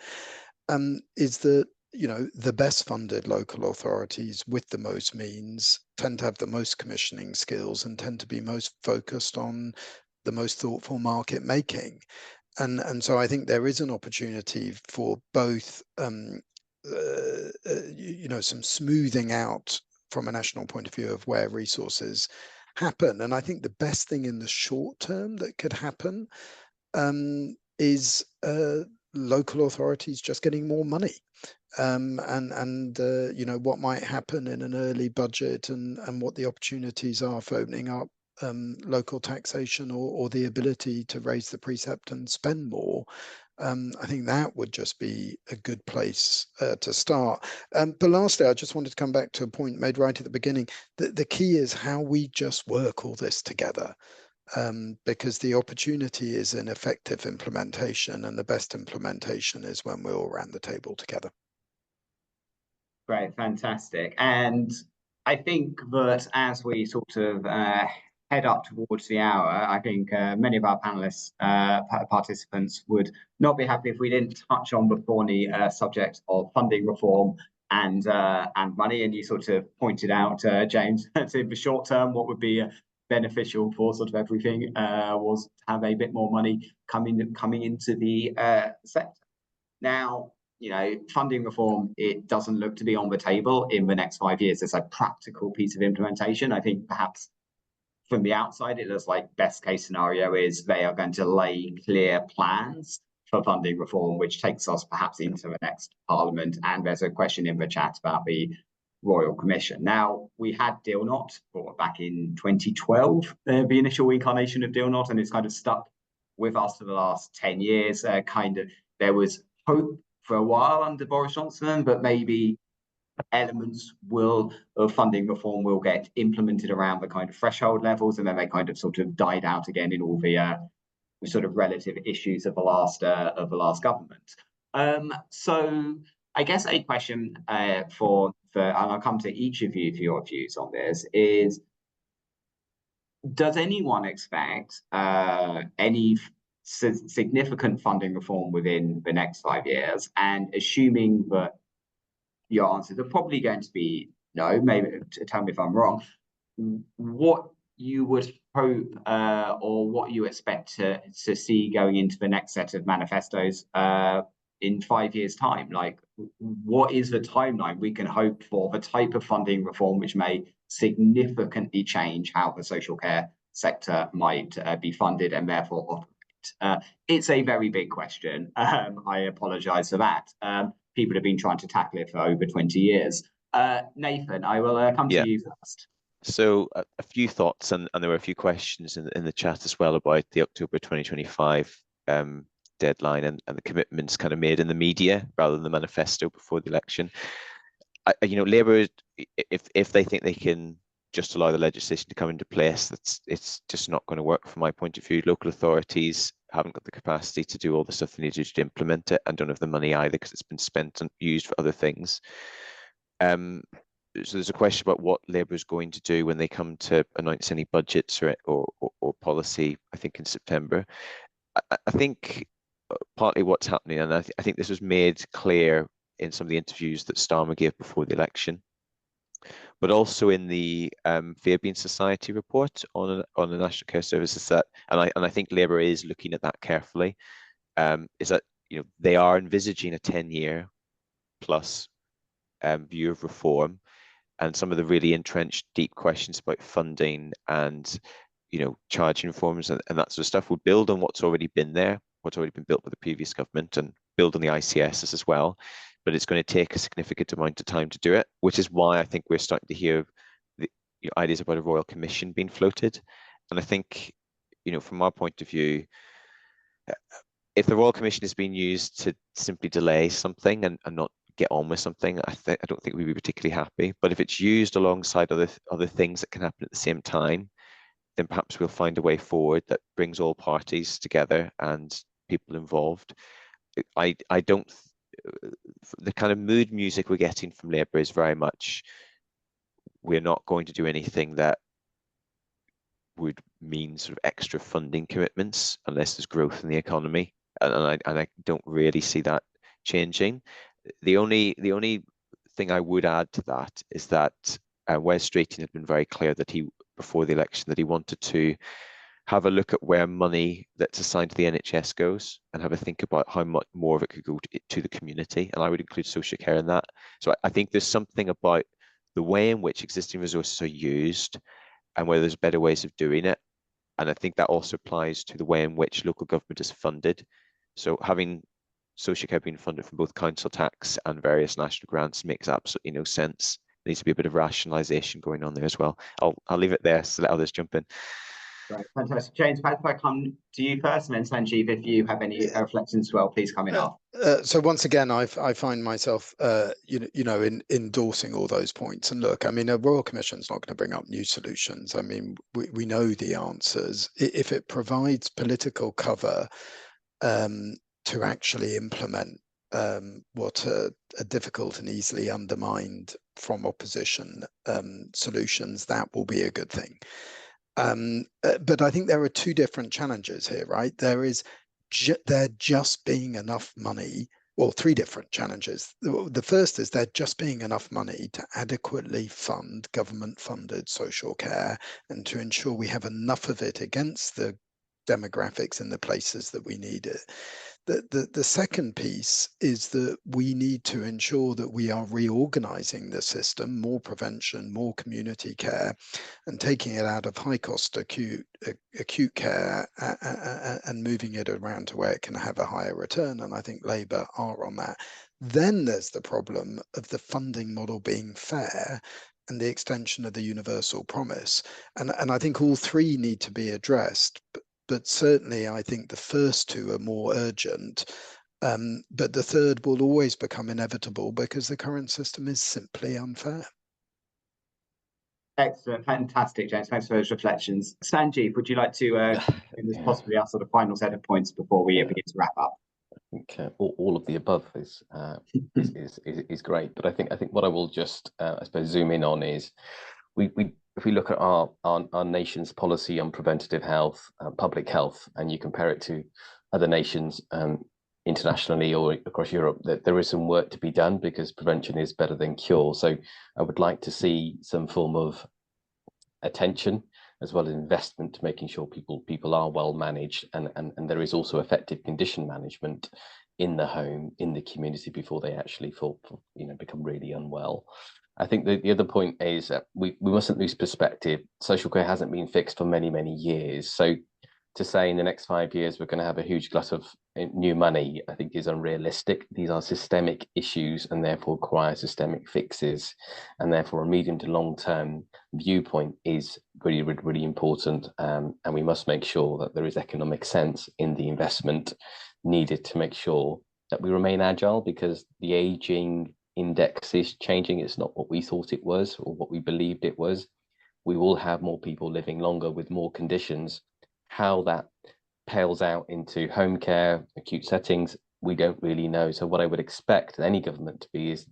is that the best funded local authorities with the most means tend to have the most commissioning skills and tend to be most focused on the most thoughtful market making. And so I think there is an opportunity for both some smoothing out from a national point of view of where resources happen. And I think the best thing in the short term that could happen is local authorities just getting more money. What might happen in an early budget, and what the opportunities are for opening up local taxation or the ability to raise the precept and spend more. I think that would just be a good place to start. But lastly, I just wanted to come back to a point made right at the beginning. The key is how we just work all this together. Because the opportunity is in effective implementation, and the best implementation is when we're all around the table together. Great, fantastic. And I think that as we sort of head up towards the hour, I think many of our panelists, participants would not be happy if we didn't touch on the thorny subject of funding reform and money. And you sort of pointed out, James, in the short term, what would be beneficial for sort of everything was to have a bit more money coming into the sector. Now, funding reform, it doesn't look to be on the table in the next 5 years. It's a practical piece of implementation. I think perhaps from the outside, it looks like best case scenario is they are going to lay clear plans for funding reform, which takes us perhaps into the next parliament. And there's a question in the chat about the Royal Commission. Now, we had DealNot back in 2012, the initial incarnation of DealNot, and it's kind of stuck with us for the last 10 years. There was hope for a while under Boris Johnson, but maybe elements of funding reform will get implemented around the kind of threshold levels, and then they kind of sort of died out again in all the sort of relative issues of the last government. So I guess a question and I'll come to each of you for your views on this is: does anyone expect any significant funding reform within the next 5 years? And assuming that your answers are probably going to be no, maybe tell me if I'm wrong, what you would hope or what you expect to see going into the next set of manifestos in 5 years' time? Like, what is the timeline we can hope for, the type of funding reform which may significantly change how the social care sector might be funded and therefore operate? It's a very big question. I apologize for that. People have been trying to tackle it for over 20 years. Nathan, I will come to you first. So a few thoughts, and there were a few questions in the chat as well about the October 2025 deadline and the commitments kind of made in the media rather than the manifesto before the election. Labour, if they think they can just allow the legislation to come into place, it's just not going to work from my point of view. Local authorities haven't got the capacity to do all the stuff they need to implement it, and don't have the money either because it's been spent and used for other things. So there's a question about what Labour is going to do when they come to announce any budgets or policy, I think in September. I think partly what's happening, and I think this was made clear in some of the interviews that Starmer gave before the election, but also in the Fabian Society report on the National Care Services, that, and I think Labour is looking at that carefully, is that they are envisaging a 10-year plus view of reform, and some of the really entrenched deep questions about funding and charging reforms and that sort of stuff will build on what's already been there, what's already been built by the previous government, and build on the ICSs as well. But it's going to take a significant amount of time to do it, which is why I think we're starting to hear the ideas about a Royal Commission being floated. And I think, from our point of view, if the Royal Commission is being used to simply delay something and not get on with something, I don't think we'd be particularly happy. But if it's used alongside other things that can happen at the same time, then perhaps we'll find a way forward that brings all parties together and people involved. The kind of mood music we're getting from Labour is very much, we're not going to do anything that would mean sort of extra funding commitments unless there's growth in the economy, and I don't really see that changing. The only thing I would add to that is that Wes Drayton had been very clear that before the election that he wanted to have a look at where money that's assigned to the NHS goes and have a think about how much more of it could go to the community. And I would include social care in that. So I think there's something about the way in which existing resources are used and whether there's better ways of doing it. And I think that also applies to the way in which local government is funded. So having social care being funded from both council tax and various national grants makes absolutely no sense. There needs to be a bit of rationalisation going on there as well. I'll leave it there so let others jump in. Right, fantastic. James, perhaps I come to you first, and then Sanjeev, if you have any reflections as well, please come in after. So once again, I find myself, in endorsing all those points. And look, I mean, a Royal Commission's not going to bring up new solutions. I mean, we know the answers. If it provides political cover to actually implement what are difficult and easily undermined from opposition solutions, that will be a good thing. But I think there are two different challenges here, right? There just being enough money. Well, three different challenges. The first is there just being enough money to adequately fund government-funded social care and to ensure we have enough of it against the demographics in the places that we need it. The second piece is that we need to ensure that we are reorganizing the system, more prevention, more community care, and taking it out of high-cost acute care and moving it around to where it can have a higher return. And I think Labour are on that. Then there's the problem of the funding model being fair and the extension of the universal promise. And I think all three need to be addressed. But certainly, I think the first two are more urgent, but the third will always become inevitable because the current system is simply unfair. Excellent, fantastic, James. Thanks for those reflections. Sanjeev, would you like to give us possibly our sort of final set of points before we begin to wrap up? I think all of the above is great, but I think what I will just I suppose zoom in on is if we look at our nation's policy on preventative health, public health, and you compare it to other nations internationally or across Europe, that there is some work to be done because prevention is better than cure. So I would like to see some form of attention as well as investment to making sure people are well managed, and there is also effective condition management in the home, in the community before they actually become really unwell. I think the other point is that we mustn't lose perspective. Social care hasn't been fixed for many, many years. So to say in the next 5 years we're going to have a huge glut of new money, I think is unrealistic. These are systemic issues and therefore require systemic fixes. And therefore a medium to long-term viewpoint is really, really, really important. And we must make sure that there is economic sense in the investment needed to make sure that we remain agile, because the aging index is changing. It's not what we thought it was or what we believed it was. We will have more people living longer with more conditions. How that pales out into home care, acute settings, we don't really know. So what I would expect any government to be is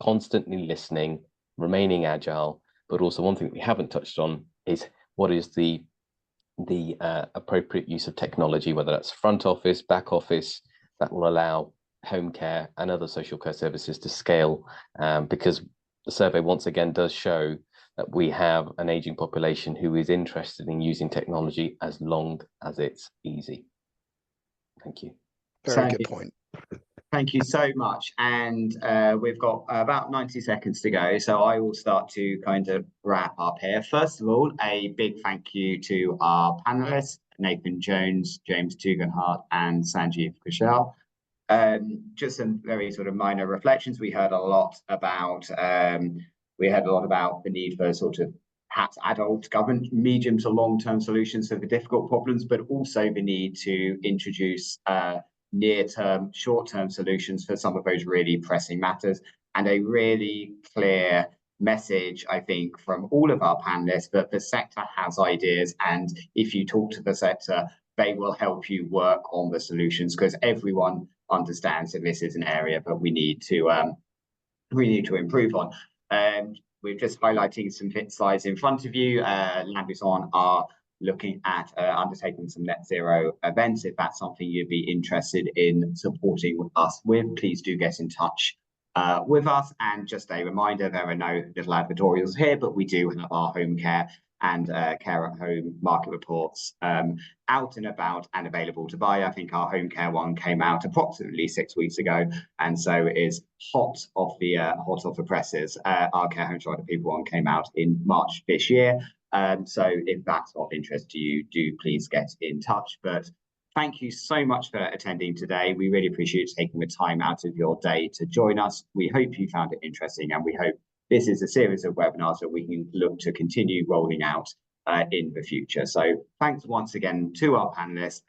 constantly listening, remaining agile, but also one thing we haven't touched on is what is the appropriate use of technology, whether that's front office, back office, that will allow home care and other social care services to scale, because the survey once again does show that we have an aging population who is interested in using technology as long as it's easy. Thank you. Very good point. Thank you so much. And we've got about 90 seconds to go, so I will start to kind of wrap up here. First of all, a big thank you to our panelists, Nathan Jones, James Tugendhat, and Sanjeev Kaushal. Just some very sort of minor reflections. We heard a lot about the need for sort of perhaps adult government medium to long-term solutions for the difficult problems, but also the need to introduce near-term, short-term solutions for some of those really pressing matters, and a really clear message, I think, from all of our panelists that the sector has ideas, and if you talk to the sector, they will help you work on the solutions, because everyone understands that this is an area that we need to improve on. We're just highlighting some slides in front of you. LaingBuisson are looking at undertaking some net zero events. If that's something you'd be interested in supporting us with, please do get in touch with us. And just a reminder, there are no little advertorials here, but we do have our home care and care at home market reports out and about and available to buy. I think our home care one came out approximately 6 weeks ago, and so is hot off the presses. Our care homes for other people one came out in March this year. So if that's of interest to you, do please get in touch. But thank you so much for attending today. We really appreciate taking the time out of your day to join us. We hope you found it interesting, and we hope this is a series of webinars that we can look to continue rolling out in the future. So thanks once again to our panelists.